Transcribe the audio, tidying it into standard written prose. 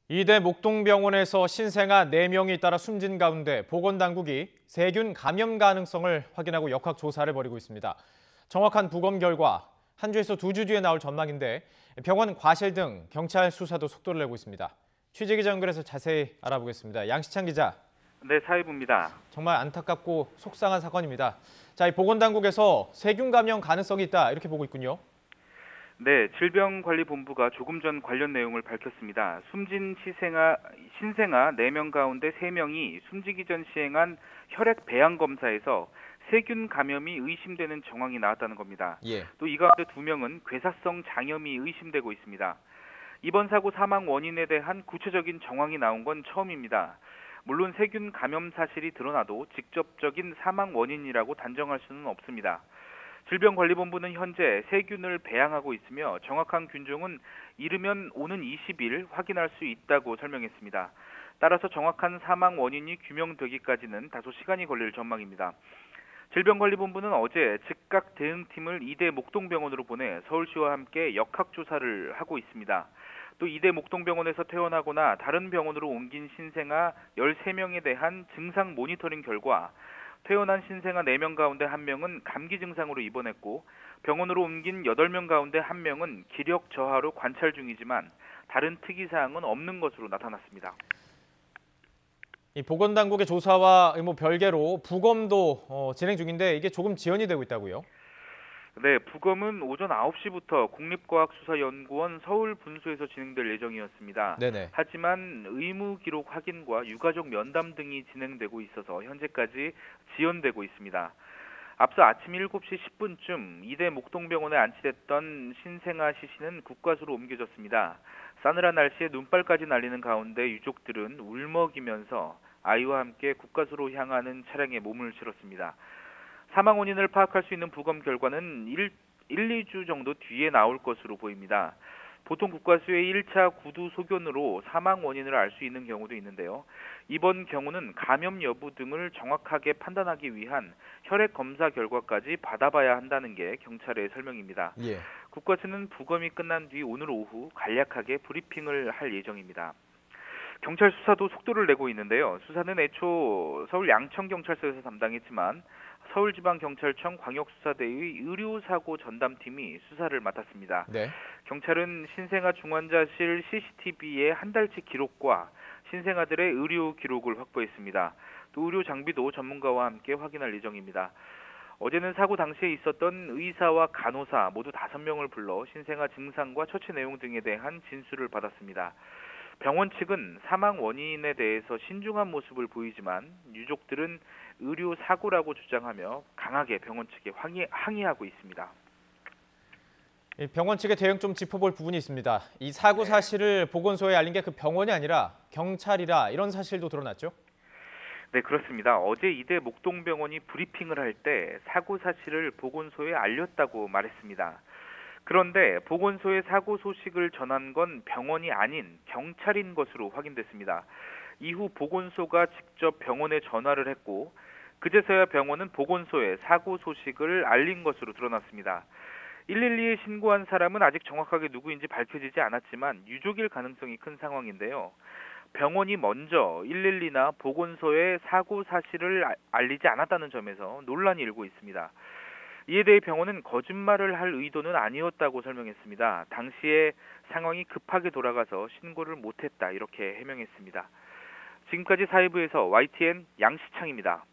이대 목동병원에서 신생아 4명이 따라 숨진 가운데 보건당국이 세균 감염 가능성을 확인하고 역학조사를 벌이고 있습니다. 정확한 부검 결과 한 주에서 2주 뒤에 나올 전망인데 병원 과실 등 경찰 수사도 속도를 내고 있습니다. 취재기자 연결해서 자세히 알아보겠습니다. 양시창 기자. 네, 사회부입니다. 정말 안타깝고 속상한 사건입니다. 자, 이 보건당국에서 세균 감염 가능성이 있다 이렇게 보고 있군요. 네, 질병관리본부가 조금 전 관련 내용을 밝혔습니다. 숨진 신생아 4명 가운데 3명이 숨지기 전 시행한 혈액 배양 검사에서 세균 감염이 의심되는 정황이 나왔다는 겁니다. 예. 또 이 가운데 2명은 괴사성 장염이 의심되고 있습니다. 이번 사고 사망 원인에 대한 구체적인 정황이 나온 건 처음입니다. 물론 세균 감염 사실이 드러나도 직접적인 사망 원인이라고 단정할 수는 없습니다. 질병관리본부는 현재 세균을 배양하고 있으며 정확한 균종은 이르면 오는 20일 확인할 수 있다고 설명했습니다. 따라서 정확한 사망 원인이 규명되기까지는 다소 시간이 걸릴 전망입니다. 질병관리본부는 어제 즉각 대응팀을 이대 목동병원으로 보내 서울시와 함께 역학조사를 하고 있습니다. 또 이대 목동병원에서 퇴원하거나 다른 병원으로 옮긴 신생아 13명에 대한 증상 모니터링 결과 퇴원한 신생아 4명 가운데 1명은 감기 증상으로 입원했고 병원으로 옮긴 8명 가운데 1명은 기력 저하로 관찰 중이지만 다른 특이사항은 없는 것으로 나타났습니다. 이 보건당국의 조사와 별개로 부검도 진행 중인데 이게 조금 지연이 되고 있다고요? 네, 부검은 오전 9시부터 국립과학수사연구원 서울분소에서 진행될 예정이었습니다. 네네. 하지만 의무 기록 확인과 유가족 면담 등이 진행되고 있어서 현재까지 지연되고 있습니다. 앞서 아침 7시 10분쯤 이대 목동병원에 안치됐던 신생아 시신은 국과수로 옮겨졌습니다. 싸늘한 날씨에 눈발까지 날리는 가운데 유족들은 울먹이면서 아이와 함께 국과수로 향하는 차량에 몸을 실었습니다. 사망 원인을 파악할 수 있는 부검 결과는 2주 정도 뒤에 나올 것으로 보입니다. 보통 국과수의 1차 구두 소견으로 사망 원인을 알 수 있는 경우도 있는데요. 이번 경우는 감염 여부 등을 정확하게 판단하기 위한 혈액 검사 결과까지 받아봐야 한다는 게 경찰의 설명입니다. 예. 국과수는 부검이 끝난 뒤 오늘 오후 간략하게 브리핑을 할 예정입니다. 경찰 수사도 속도를 내고 있는데요. 수사는 애초 서울 양천경찰서에서 담당했지만 서울지방경찰청 광역수사대의 의료사고 전담팀이 수사를 맡았습니다. 네. 경찰은 신생아 중환자실 CCTV의 한 달치 기록과 신생아들의 의료 기록을 확보했습니다. 또 의료 장비도 전문가와 함께 확인할 예정입니다. 어제는 사고 당시에 있었던 의사와 간호사 모두 5명을 불러 신생아 증상과 처치 내용 등에 대한 진술을 받았습니다. 병원 측은 사망 원인에 대해서 신중한 모습을 보이지만 유족들은 의료 사고라고 주장하며 강하게 병원 측에 항의하고 있습니다. 이 병원 측의 대응 좀 짚어볼 부분이 있습니다. 이 사고 사실을 보건소에 알린 게 그 병원이 아니라 경찰이라 이런 사실도 드러났죠? 네, 그렇습니다. 어제 이대 목동병원이 브리핑을 할 때 사고 사실을 보건소에 알렸다고 말했습니다. 그런데 보건소에 사고 소식을 전한 건 병원이 아닌 경찰인 것으로 확인됐습니다. 이후 보건소가 직접 병원에 전화를 했고 그제서야 병원은 보건소에 사고 소식을 알린 것으로 드러났습니다. 112에 신고한 사람은 아직 정확하게 누구인지 밝혀지지 않았지만 유족일 가능성이 큰 상황인데요. 병원이 먼저 112나 보건소에 사고 사실을 알리지 않았다는 점에서 논란이 일고 있습니다. 이에 대해 병원은 거짓말을 할 의도는 아니었다고 설명했습니다. 당시에 상황이 급하게 돌아가서 신고를 못했다 이렇게 해명했습니다. 지금까지 사회부에서 YTN 양시창입니다.